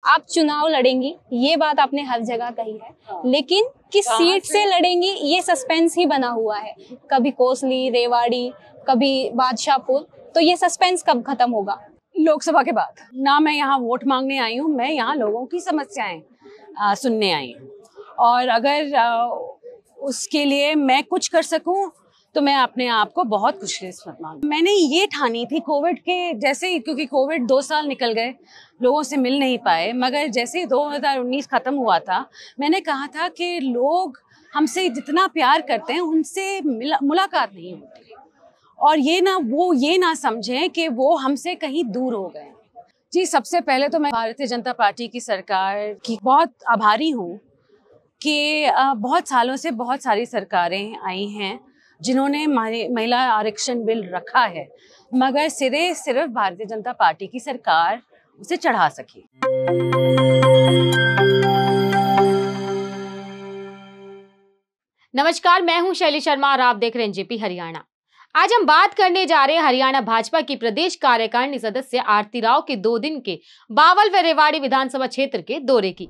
आप चुनाव लड़ेंगी, ये बात आपने हर जगह कही है, लेकिन किस सीट से लड़ेंगी ये सस्पेंस ही बना हुआ है। कभी कोसली, रेवाड़ी, कभी बादशाहपुर, तो ये सस्पेंस कब खत्म होगा? लोकसभा के बाद। ना मैं यहाँ वोट मांगने आई हूँ, मैं यहाँ लोगों की समस्याएं सुनने आई हूँ। और अगर उसके लिए मैं कुछ कर सकूँ तो मैं अपने आप को बहुत खुशकिस्मत मानूं। मैंने ये ठानी थी कोविड के जैसे ही, क्योंकि कोविड 2 साल निकल गए, लोगों से मिल नहीं पाए, मगर जैसे ही 2019 खत्म हुआ था, मैंने कहा था कि लोग हमसे जितना प्यार करते हैं उनसे मुलाकात नहीं होती, और ये ना समझें कि वो हमसे कहीं दूर हो गए। जी, सबसे पहले तो मैं भारतीय जनता पार्टी की सरकार की बहुत आभारी हूँ कि बहुत सालों से बहुत सारी सरकारें आई हैं जिन्होंने महिला आरक्षण बिल रखा है, मगर सिर्फ भारतीय जनता पार्टी की सरकार उसे चढ़ा सकी। नमस्कार, मैं हूं शैली शर्मा और आप देख रहे हैं जेपी हरियाणा। आज हम बात करने जा रहे हैं हरियाणा भाजपा की प्रदेश कार्यकारिणी सदस्य आरती राव के 2 दिन के बावल व रेवाड़ी विधानसभा क्षेत्र के दौरे की।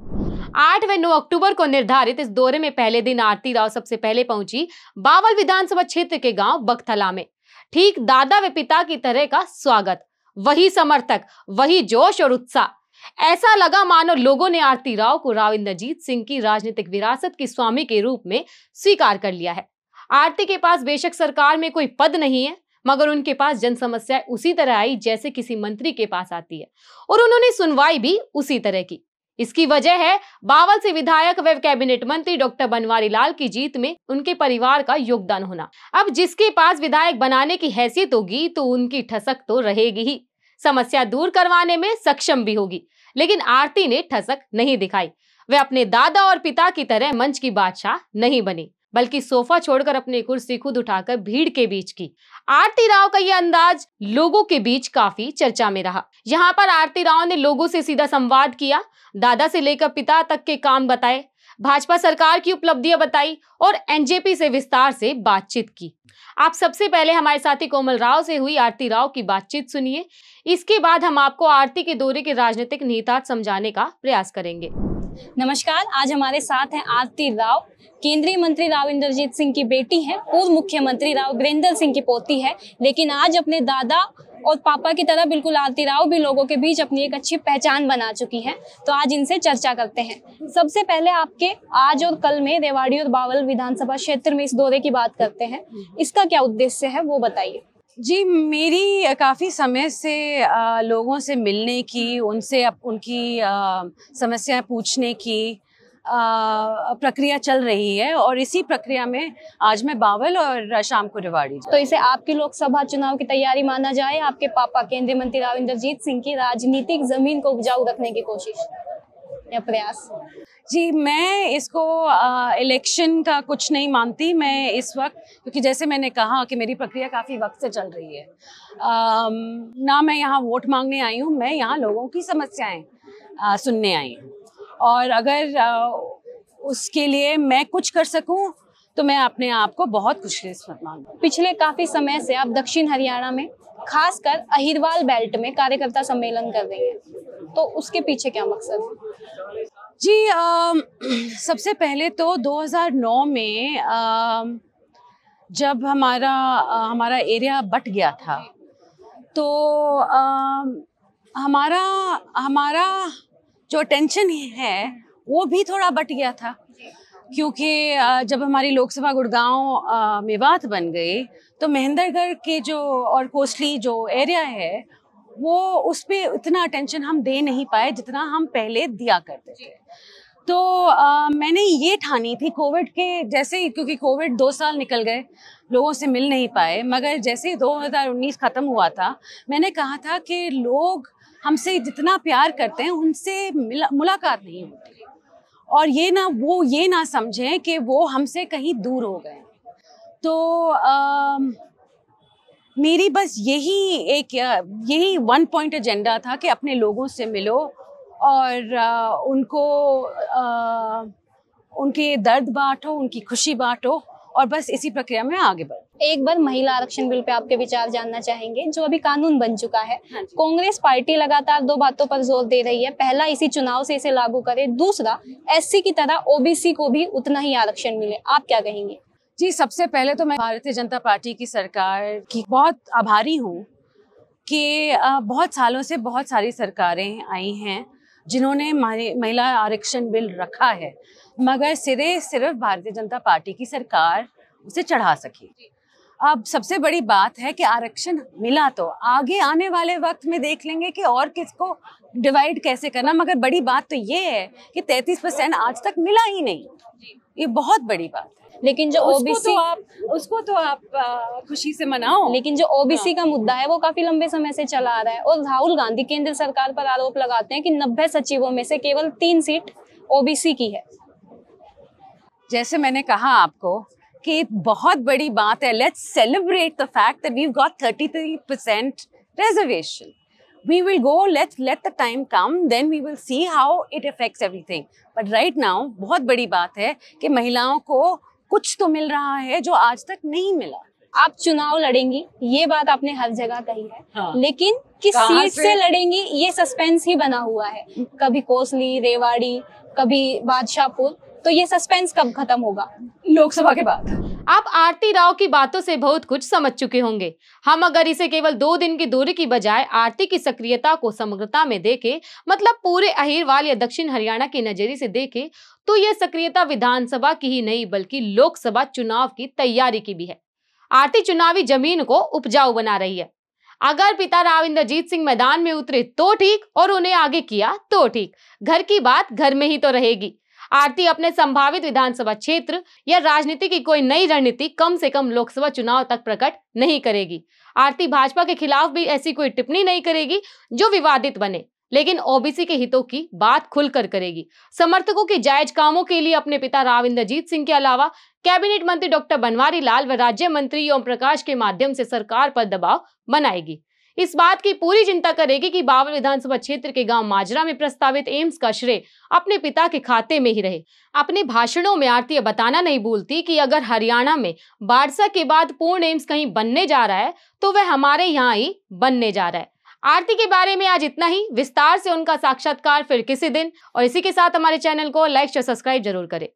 8 व 9 अक्टूबर को निर्धारित इस दौरे में पहले दिन आरती राव सबसे पहले पहुंची बावल विधानसभा क्षेत्र के गांव बगथला में। ठीक दादा व पिता की तरह का स्वागत, वही समर्थक, वही जोश और उत्साह। ऐसा लगा मानो लोगों ने आरती राव को राव इंद्रजीत सिंह की राजनीतिक विरासत के स्वामी के रूप में स्वीकार कर लिया है। आरती के पास बेशक सरकार में कोई पद नहीं है, मगर उनके पास जन समस्या उसी तरह आई जैसे किसी मंत्री के पास आती है, और उन्होंने सुनवाई भी उसी तरह की। इसकी वजह है बावल से विधायक व कैबिनेट मंत्री डॉक्टर बनवारी लाल की जीत में उनके परिवार का योगदान होना। अब जिसके पास विधायक बनाने की हैसियत होगी तो उनकी ठसक तो रहेगी ही, समस्या दूर करवाने में सक्षम भी होगी। लेकिन आरती ने ठसक नहीं दिखाई। वे अपने दादा और पिता की तरह मंच की बादशाह नहीं बनी, बल्कि सोफा छोड़कर अपनी कुर्सी खुद उठाकर भीड़ के बीच की। आरती राव का यह अंदाज लोगों के बीच काफी चर्चा में रहा। यहाँ पर आरती राव ने लोगों से सीधा संवाद किया, दादा से लेकर पिता तक के काम बताए, भाजपा सरकार की उपलब्धियां बताई और एनजेपी से विस्तार से बातचीत की। आप सबसे पहले हमारे साथी कोमल राव से हुई आरती राव की बातचीत सुनिए। इसके बाद हम आपको आरती के दौरे के राजनीतिक निहितार्थ समझाने का प्रयास करेंगे। नमस्कार, आज हमारे साथ हैं आरती राव, केंद्रीय मंत्री राव इंद्रजीत सिंह की बेटी हैं, पूर्व मुख्यमंत्री राव वीरेंद्र सिंह की पोती है, लेकिन आज अपने दादा और पापा की तरह बिल्कुल आरती राव भी लोगों के बीच अपनी एक अच्छी पहचान बना चुकी हैं। तो आज इनसे चर्चा करते हैं। सबसे पहले आपके आज और कल में रेवाड़ी और बावल विधानसभा क्षेत्र में इस दौरे की बात करते हैं, इसका क्या उद्देश्य है वो बताइए। जी, मेरी काफ़ी समय से लोगों से मिलने की, उनसे उनकी समस्या पूछने की प्रक्रिया चल रही है, और इसी प्रक्रिया में आज मैं बावल और शाम को रेवाड़ी। तो इसे आपकी लोकसभा चुनाव की तैयारी माना जाए? आपके पापा केंद्रीय मंत्री राव इंद्रजीत सिंह की राजनीतिक जमीन को उपजाऊ रखने की कोशिश या प्रयास? जी, मैं इसको इलेक्शन का कुछ नहीं मानती। मैं इस वक्त, क्योंकि जैसे मैंने कहा कि मेरी प्रक्रिया काफ़ी वक्त से चल रही है, ना मैं यहाँ वोट मांगने आई हूँ, मैं यहाँ लोगों की समस्याएं सुनने आई हूँ। और अगर उसके लिए मैं कुछ कर सकूँ तो मैं अपने आप को बहुत खुशकिस्मत मानूं। पिछले काफ़ी समय से आप दक्षिण हरियाणा में, खासकर अहिरवाल बेल्ट में कार्यकर्ता सम्मेलन कर रही हैं, तो उसके पीछे क्या मकसद है? जी, सबसे पहले तो 2009 में जब हमारा एरिया बट गया था, तो हमारा जो टेंशन है वो भी थोड़ा बट गया था, क्योंकि जब हमारी लोकसभा गुड़गांव मेवात बन गई तो महेंद्रगढ़ के जो और कोसली जो एरिया है वो उस पर इतना अटेंशन हम दे नहीं पाए जितना हम पहले दिया करते थे। तो मैंने ये ठानी थी कोविड के जैसे ही, क्योंकि कोविड 2 साल निकल गए, लोगों से मिल नहीं पाए, मगर जैसे ही 2019 खत्म हुआ था, मैंने कहा था कि लोग हमसे जितना प्यार करते हैं उनसे मुलाकात नहीं होती, और ये ना समझें कि वो हमसे कहीं दूर हो गए। तो मेरी बस यही 1 पॉइंट एजेंडा था कि अपने लोगों से मिलो और उनको उनके दर्द बांटो, उनकी खुशी बांटो, और बस इसी प्रक्रिया में आगे बढ़ो। एक बार महिला आरक्षण बिल पे आपके विचार जानना चाहेंगे, जो अभी कानून बन चुका है। कांग्रेस पार्टी लगातार दो बातों पर जोर दे रही है, पहला इसी चुनाव से इसे लागू करे, दूसरा एससी की तरह ओबीसी को भी उतना ही आरक्षण मिले। आप क्या कहेंगे? जी, सबसे पहले तो मैं भारतीय जनता पार्टी की सरकार की बहुत आभारी हूँ कि बहुत सालों से बहुत सारी सरकारें आई हैं जिन्होंने महिला आरक्षण बिल रखा है, मगर सिर्फ भारतीय जनता पार्टी की सरकार उसे चढ़ा सकी। अब सबसे बड़ी बात है कि आरक्षण मिला, तो आगे आने वाले वक्त में देख लेंगे कि और किसको डिवाइड कैसे करना, मगर बड़ी बात तो ये है कि 33% आज तक मिला ही नहीं। ये बहुत बड़ी बात है। लेकिन जो ओबीसी, उसको तो आप खुशी से मनाओ। लेकिन जो ओबीसी का मुद्दा है वो काफी लंबे समय से चला आ रहा है, और राहुल गांधी केंद्र सरकार पर आरोप लगाते हैं कि 90 सचिवों में से केवल 3 सीट ओबीसी की है। जैसे मैंने कहा आपको कि बहुत बड़ी बात है, let's celebrate the fact that we have got 33% reservation. We will go, let the time come, then we will see how it affects everything. But right now बहुत बड़ी बात है कि महिलाओं को कुछ तो मिल रहा है जो आज तक नहीं मिला। आप चुनाव लड़ेंगी, ये बात आपने हर जगह कही है, हाँ। लेकिन किस सीट से लड़ेंगी ये सस्पेंस ही बना हुआ है। कभी कोसली, रेवाड़ी, कभी बादशाहपुर, तो ये सस्पेंस कब खत्म होगा? लोकसभा के बाद। आप आरती राव की बातों से बहुत कुछ समझ चुके होंगे। हम अगर इसे केवल 2 दिन की दूरी की बजाय आरती की सक्रियता को समग्रता में देखें, मतलब पूरे अहिरवाल या दक्षिण हरियाणा की नजरिए से देखें, तो यह सक्रियता विधानसभा की ही नहीं बल्कि लोकसभा चुनाव की तैयारी की भी है। आरती चुनावी जमीन को उपजाऊ बना रही है। अगर पिता राव इंद्रजीत सिंह मैदान में उतरे तो ठीक, और उन्हें आगे किया तो ठीक। घर की बात घर में ही तो रहेगी। आरती अपने संभावित विधानसभा क्षेत्र या राजनीति की कोई नई रणनीति कम से कम लोकसभा चुनाव तक प्रकट नहीं करेगी। आरती भाजपा के खिलाफ भी ऐसी कोई टिप्पणी नहीं करेगी जो विवादित बने, लेकिन ओबीसी के हितों की बात खुलकर करेगी। समर्थकों के जायज कामों के लिए अपने पिता राव इंद्रजीत सिंह के अलावा कैबिनेट मंत्री डॉक्टर बनवारी लाल व राज्य मंत्री ओम प्रकाश के माध्यम से सरकार पर दबाव बनाएगी। इस बात की पूरी चिंता करेगी कि बावल विधानसभा क्षेत्र के गांव माजरा में प्रस्तावित एम्स का श्रेय अपने पिता के खाते में ही रहे। अपने भाषणों में आरती बताना नहीं भूलती कि अगर हरियाणा में बाड़सा के बाद पूर्ण एम्स कहीं बनने जा रहा है तो वह हमारे यहाँ ही बनने जा रहा है। आरती के बारे में आज इतना ही। विस्तार से उनका साक्षात्कार फिर किसी दिन। और इसी के साथ हमारे चैनल को लाइक और सब्सक्राइब जरूर करें।